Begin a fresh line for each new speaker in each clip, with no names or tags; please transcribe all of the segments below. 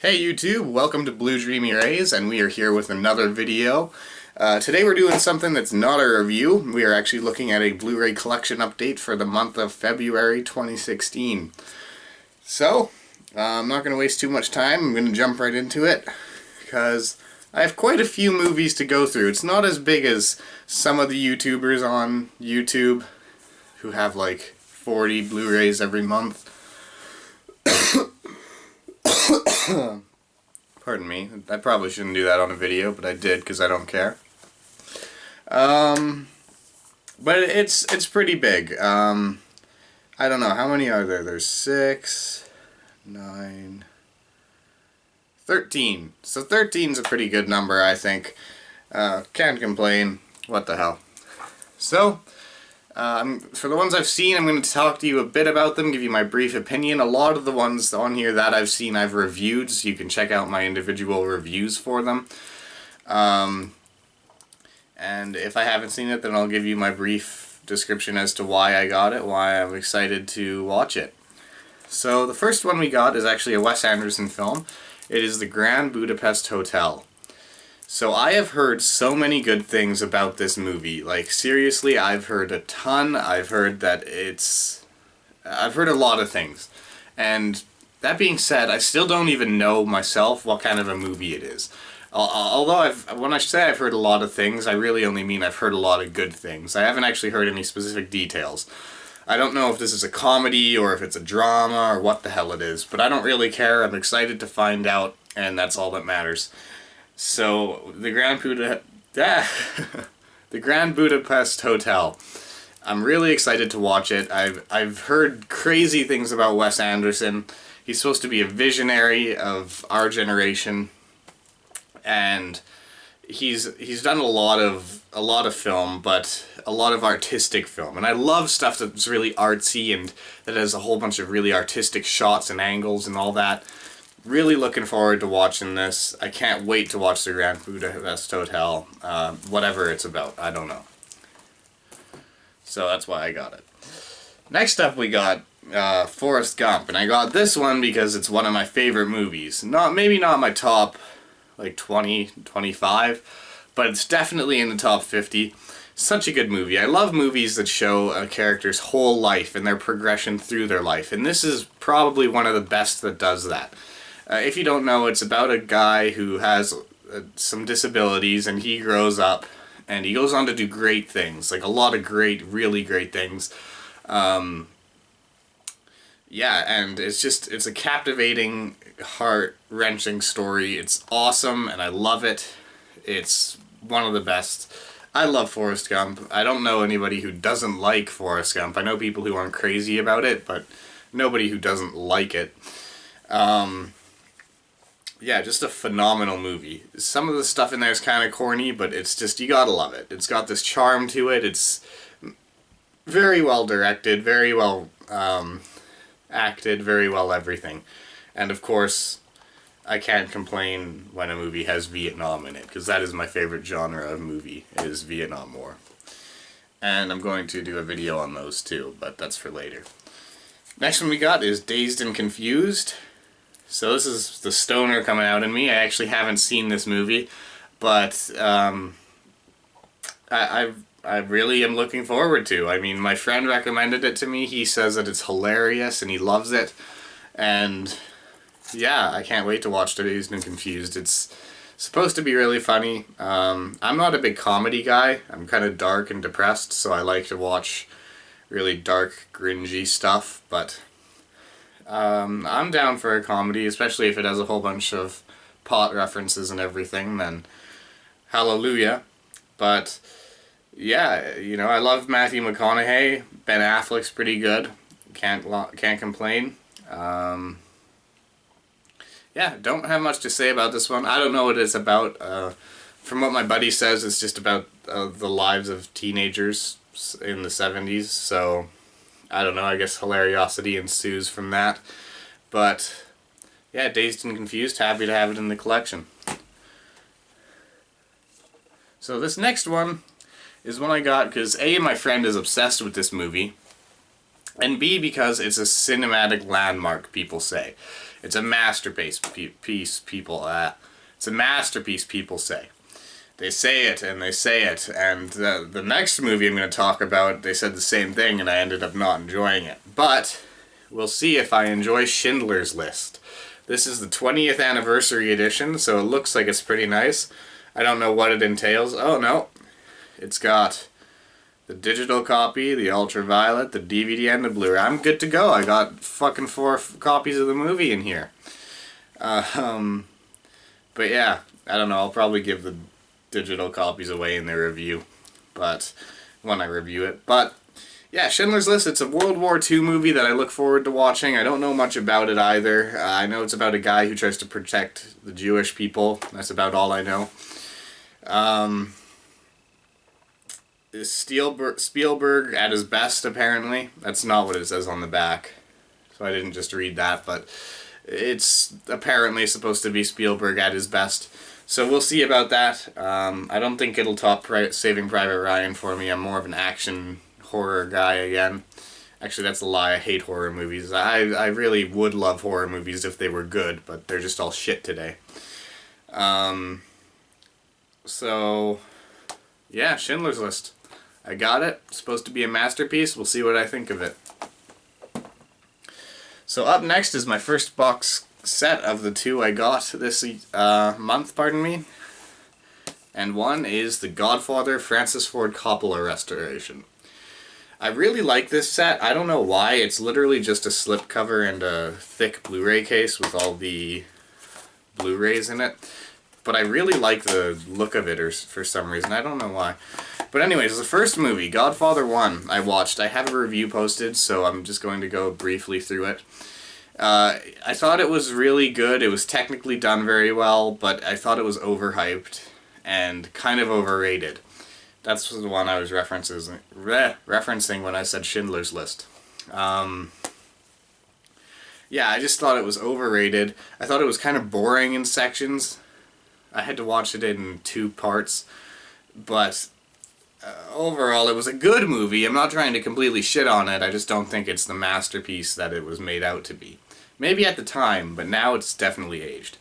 Hey YouTube, welcome to Blue Dreamy Rays, and we are here with another video. Today we're doing something that's not a review. We are actually looking at a Blu Ray collection update for the month of February 2016. So, I'm not going to waste too much time. I'm going to jump right into it, because I have quite a few movies to go through. It's not as big as some of the YouTubers on YouTube who have like 40 Blu-rays every month. Pardon me, I probably shouldn't do that on a video, but I did because I don't care. But it's pretty big. I don't know, how many are there? There's 6, 9, 13. So 13's a pretty good number, I think. Can't complain. What the hell. So, for the ones I've seen, I'm going to talk to you a bit about them, give you my brief opinion. A lot of the ones on here that I've seen I've reviewed, so you can check out my individual reviews for them. And if I haven't seen it, then I'll give you my brief description as to why I got it, why I'm excited to watch it. So the first one we got is actually a Wes Anderson film. It is The Grand Budapest Hotel. So I have heard so many good things about this movie. Like, seriously, I've heard a ton. I've heard that I've heard a lot of things. And that being said, I still don't even know myself what kind of a movie it is. Although when I say I've heard a lot of things, I really only mean I've heard a lot of good things. I haven't actually heard any specific details. I don't know if this is a comedy or if it's a drama or what the hell it is, but I don't really care. I'm excited to find out, and that's all that matters. So, the Grand Budapest Hotel. I'm really excited to watch it. I've heard crazy things about Wes Anderson. He's supposed to be a visionary of our generation, and he's done a lot of film, but a lot of artistic film. And I love stuff that's really artsy and that has a whole bunch of really artistic shots and angles and all that. Really looking forward to watching this. I can't wait to watch The Grand Budapest Hotel. Whatever it's about, I don't know. So that's why I got it. Next up we got Forrest Gump, and I got this one because it's one of my favorite movies. Maybe not my top like 20, 25, but it's definitely in the top 50. Such a good movie. I love movies that show a character's whole life and their progression through their life, and this is probably one of the best that does that. If you don't know, it's about a guy who has some disabilities, and he grows up, and he goes on to do great things, like a lot of really great things. Yeah, and it's a captivating, heart-wrenching story. It's awesome, and I love it. It's one of the best. I love Forrest Gump. I don't know anybody who doesn't like Forrest Gump. I know people who aren't crazy about it, but nobody who doesn't like it. Yeah, just a phenomenal movie. Some of the stuff in there is kind of corny, but it's just, you gotta love it. It's got this charm to it. It's very well directed, very well acted, very well everything. And of course, I can't complain when a movie has Vietnam in it, because that is my favorite genre of movie, is Vietnam War. And I'm going to do a video on those too, but that's for later. Next one we got is Dazed and Confused. So this is the stoner coming out in me. I actually haven't seen this movie, but I really am looking forward to. I mean, my friend recommended it to me. He says that it's hilarious and he loves it, and yeah, I can't wait to watch Dazed and Confused. It's supposed to be really funny. I'm not a big comedy guy. I'm kind of dark and depressed, so I like to watch really dark, cringy stuff, but I'm down for a comedy, especially if it has a whole bunch of pot references and everything, then hallelujah. But yeah, you know, I love Matthew McConaughey. Ben Affleck's pretty good. Can't complain. Yeah, don't have much to say about this one. I don't know what it's about. From what my buddy says, it's just about the lives of teenagers in the 70s, so I don't know, I guess hilariosity ensues from that. But yeah, Dazed and Confused, happy to have it in the collection. So this next one is one I got because A, my friend is obsessed with this movie, and B, because it's a cinematic landmark, people say. It's a masterpiece, people. It's a masterpiece, people say. They say it, and they say it, and the next movie I'm going to talk about, they said the same thing, and I ended up not enjoying it. But we'll see if I enjoy Schindler's List. This is the 20th anniversary edition, so it looks like it's pretty nice. I don't know what it entails. Oh, no. It's got the digital copy, the ultraviolet, the DVD, and the Blu Ray. I'm good to go. I got fucking 4 copies of the movie in here. But yeah, I don't know. I'll probably give the digital copies away in the review, but when I review it. But yeah, Schindler's List, it's a World War II movie that I look forward to watching. I don't know much about it either. I know it's about a guy who tries to protect the Jewish people. That's about all I know. Spielberg at his best, apparently. That's not what it says on the back, so I didn't just read that, but it's apparently supposed to be Spielberg at his best. So we'll see about that. I don't think it'll top Saving Private Ryan for me. I'm more of an action horror guy again. Actually, that's a lie. I hate horror movies. I really would love horror movies if they were good, but they're just all shit today. So, yeah, Schindler's List. I got it. It's supposed to be a masterpiece. We'll see what I think of it. So up next is my first box set of the 2 I got this month, pardon me. And one is the Godfather Francis Ford Coppola restoration. I really like this set. I don't know why. It's literally just a slipcover and a thick Blu Ray case with all the Blu Rays in it. But I really like the look of it for some reason. I don't know why. But anyways, the first movie, Godfather 1, I watched. I have a review posted, so I'm just going to go briefly through it. I thought it was really good. It was technically done very well, but I thought it was overhyped and kind of overrated. That's the one I was referencing when I said Schindler's List. Yeah, I just thought it was overrated. I thought it was kind of boring in sections. I had to watch it in 2 parts, but overall it was a good movie. I'm not trying to completely shit on it. I just don't think it's the masterpiece that it was made out to be. Maybe at the time, but now it's definitely aged.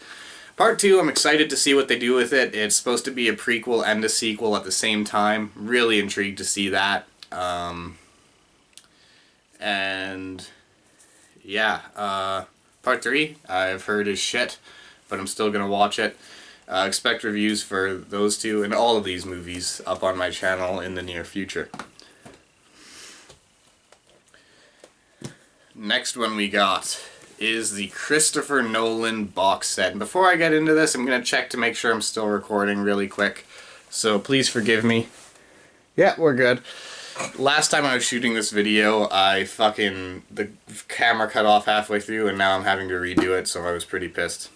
Part 2, I'm excited to see what they do with it. It's supposed to be a prequel and a sequel at the same time. Really intrigued to see that. And yeah, Part 3, I've heard is shit, but I'm still going to watch it. Expect reviews for those 2 and all of these movies up on my channel in the near future. Next one we got is the Christopher Nolan box set. And before I get into this, I'm going to check to make sure I'm still recording really quick. So please forgive me. Yeah, we're good. Last time I was shooting this video, the camera cut off halfway through, and now I'm having to redo it, so I was pretty pissed.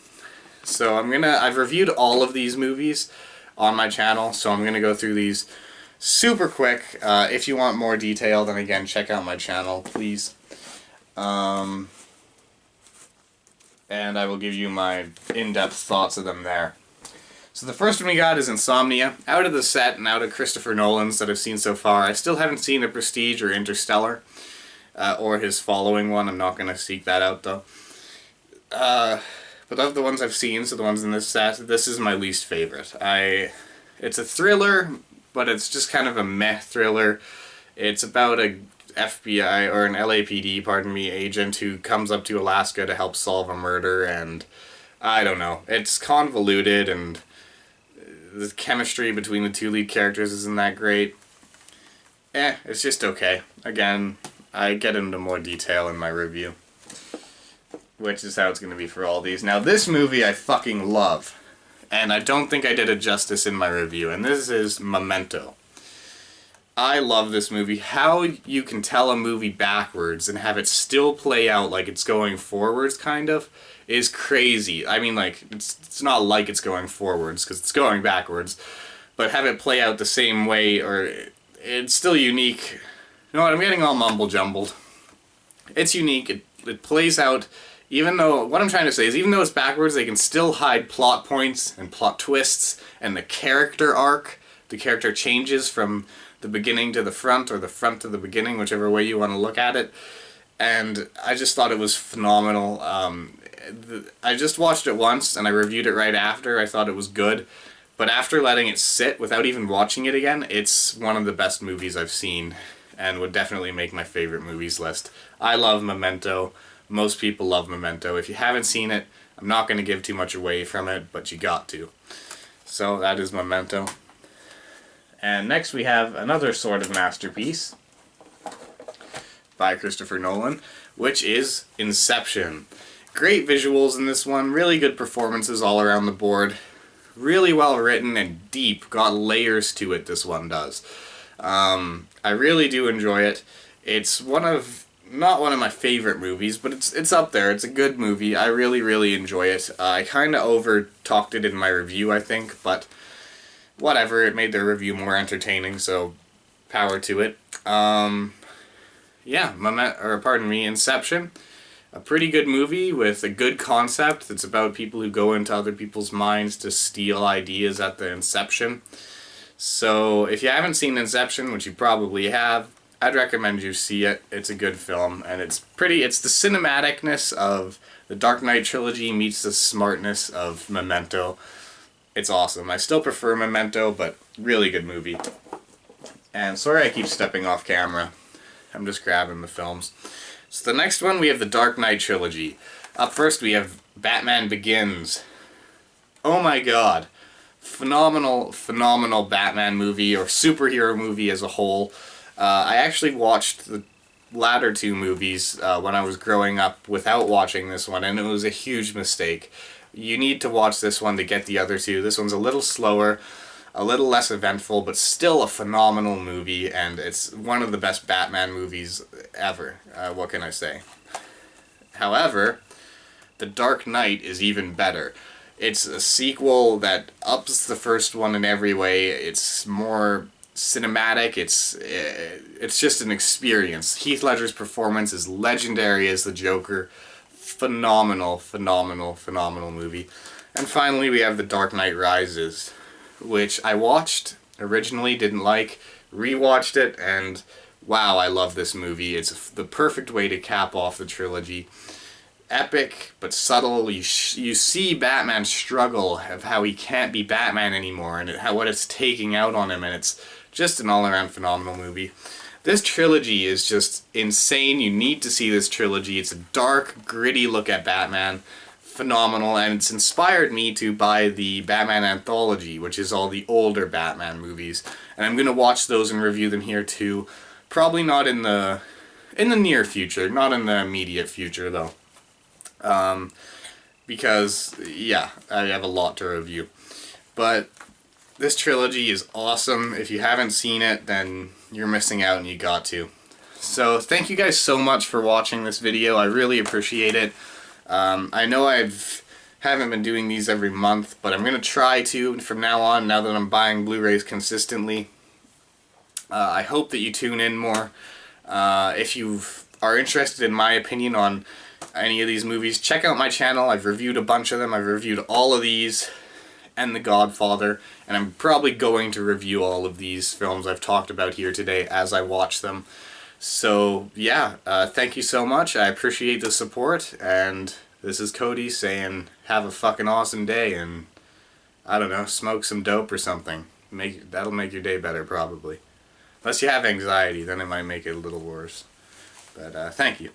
So I've reviewed all of these movies on my channel, so I'm gonna go through these super quick. If you want more detail, then again, check out my channel, please. And I will give you my in-depth thoughts of them there. So the first one we got is Insomnia. Out of the set and out of Christopher Nolan's that I've seen so far, I still haven't seen a Prestige or Interstellar, or his following one. I'm not gonna seek that out though. But of the ones I've seen, so the ones in this set, this is my least favorite. It's a thriller, but it's just kind of a meh thriller. It's about a FBI, or an LAPD, pardon me, agent who comes up to Alaska to help solve a murder, and I don't know. It's convoluted, and the chemistry between the 2 lead characters isn't that great. It's just okay. Again, I get into more detail in my review, which is how it's going to be for all these. Now, this movie I fucking love, and I don't think I did it justice in my review, and this is Memento. I love this movie. How you can tell a movie backwards and have it still play out like it's going forwards, kind of, is crazy. I mean, like, it's not like it's going forwards, because it's going backwards, but have it play out the same way, or it's still unique. You know what, I'm getting all mumble-jumbled. It's unique, it plays out, even though, what I'm trying to say is, even though it's backwards, they can still hide plot points and plot twists, and the character arc, the character changes from the beginning to the front, or the front to the beginning, whichever way you want to look at it. And I just thought it was phenomenal. I just watched it once and I reviewed it right after. I thought it was good. But after letting it sit without even watching it again, it's one of the best movies I've seen and would definitely make my favorite movies list. I love Memento. Most people love Memento. If you haven't seen it, I'm not going to give too much away from it, but you got to. So that is Memento. And next we have another sort of masterpiece by Christopher Nolan, which is Inception. Great visuals in this one, really good performances all around the board. Really well written and deep, got layers to it, this one does. I really do enjoy it. It's not one of my favorite movies, but it's up there. It's a good movie. I really enjoy it. I kind of over-talked it in my review, I think, but whatever. It made the review more entertaining, so power to it. Yeah, Inception. A pretty good movie with a good concept. It's about people who go into other people's minds to steal ideas at the inception. So if you haven't seen Inception, which you probably have, I'd recommend you see it. It's a good film, and it's the cinematicness of the Dark Knight trilogy meets the smartness of Memento. It's awesome. I still prefer Memento, but really good movie. And sorry I keep stepping off camera. I'm just grabbing the films. So the next one, we have the Dark Knight trilogy. Up first, we have Batman Begins. Oh my god. Phenomenal Batman movie, or superhero movie as a whole. I actually watched the latter two movies when I was growing up without watching this one, and it was a huge mistake. You need to watch this one to get the other two. This one's a little slower, a little less eventful, but still a phenomenal movie, and it's one of the best Batman movies ever. What can I say? However, The Dark Knight is even better. It's a sequel that ups the first one in every way. It's more cinematic. It's just an experience. Heath Ledger's performance is legendary as the Joker. Phenomenal movie. And finally, we have The Dark Knight Rises, which I watched, originally didn't like, rewatched it, and wow, I love this movie. It's the perfect way to cap off the trilogy. Epic, but subtle. You see Batman's struggle of how he can't be Batman anymore, and what it's taking out on him, and it's just an all-around phenomenal movie. This trilogy is just insane. You need to see this trilogy. It's a dark, gritty look at Batman. Phenomenal, and it's inspired me to buy the Batman Anthology, which is all the older Batman movies, and I'm going to watch those and review them here too. Probably not in the near future, not in the immediate future though, because yeah, I have a lot to review. But this trilogy is awesome. If you haven't seen it, then you're missing out, and you got to. So thank you guys so much for watching this video. I really appreciate it. I know haven't been doing these every month, but I'm going to try to from now on, now that I'm buying Blu-rays consistently. I hope that you tune in more. If you are interested in my opinion on any of these movies, check out my channel. I've reviewed a bunch of them. I've reviewed all of these and The Godfather, and I'm probably going to review all of these films I've talked about here today as I watch them. So yeah, thank you so much. I appreciate the support, and this is Cody saying have a fucking awesome day, and I don't know, smoke some dope or something. That'll make your day better probably. Unless you have anxiety, then it might make it a little worse. But thank you.